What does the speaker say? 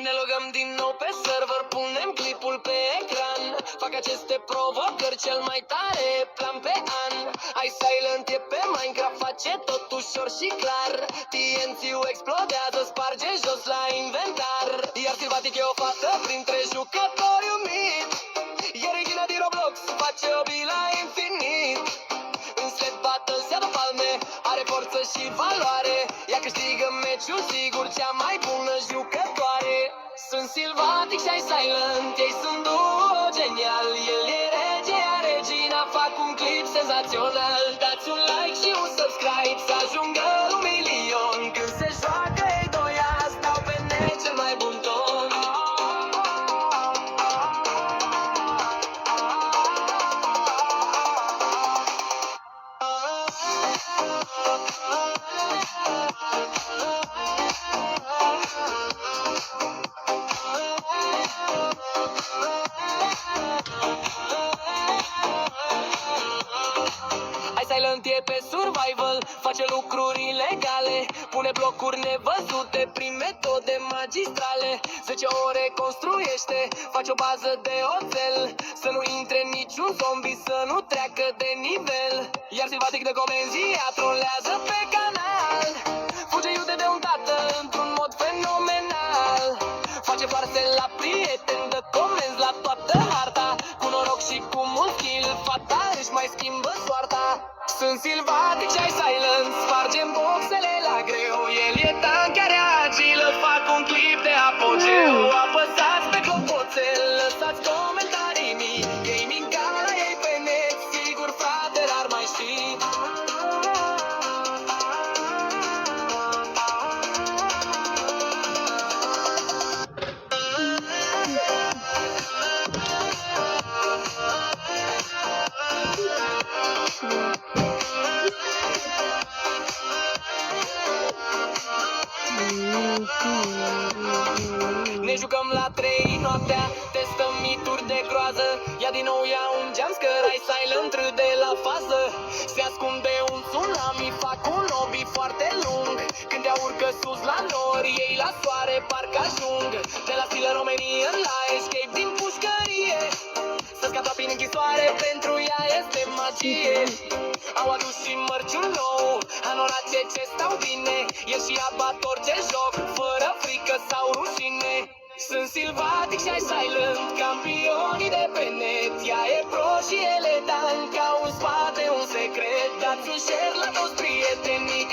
Ne logăm din nou pe server, punem clipul pe ecran. Fac aceste provocări cel mai tare plan pe an. iSilent e pe Minecraft, face tot ușor și clar. TNT-ul explodează, sparge jos la inventar. Iar Silvatic e o fată printre jucători umit. E regina din Roblox, face obi la infinit. În Sled Battle se adă palme, are forță și valoare. Ea câștigă meciul sigur, cea mai bună jucătoare. Sunt Silvatic și iSilent, ei sunt duo genial. El e rege, ea regina, fac un clip senzațional. Dați un like și un subscribe să ajungă un milion. Când se joacă ei doi, stau pe net cel mai bun ton. iSilent e pe survival, face lucruri ilegale, pune blocuri nevăzute prin metode magistrale. 10 ore construiește, face o bază de oțel, să nu intre niciun zombie, să nu treacă de nivel. Iar Silvatic de comenzi ea trolează pe canal, fuge iute de un tată într-un mod fenomenal. Face farse la prieteni, dă comenzi la toată harta. Cu noroc și cu mult skill, fata își mai schimbă soarta. Sunt Silvatic și iSilent, spargem boxele la greu. El e tank, are agilă, fac un clip de apogeu. Apăsați pe clopoțel, lăsați comentarii mii. Gaming ca la ei pe net, sigur frate, dar mai știi. Ne jucăm la 3 noaptea, testăm mituri de groază. Ia din nou ia un jumpscare, iSilent râde la fază. Se ascunde un tsunami, fac un obi foarte lung. Când ea urcă sus la nori, ei la soare parcă ajung. De la stilă România la escape din pușcărie. Să scapă prin închisoare, pentru ea este magie. Au adus și mărciul nou, anorație ce stau bine. El și abat orice joc, fără frică sau rușine. Sunt Silvatic și iSilent, campionii de pe net. Ea e pro și ele dan, ca un spate un secret. Dați un share la toți prietenii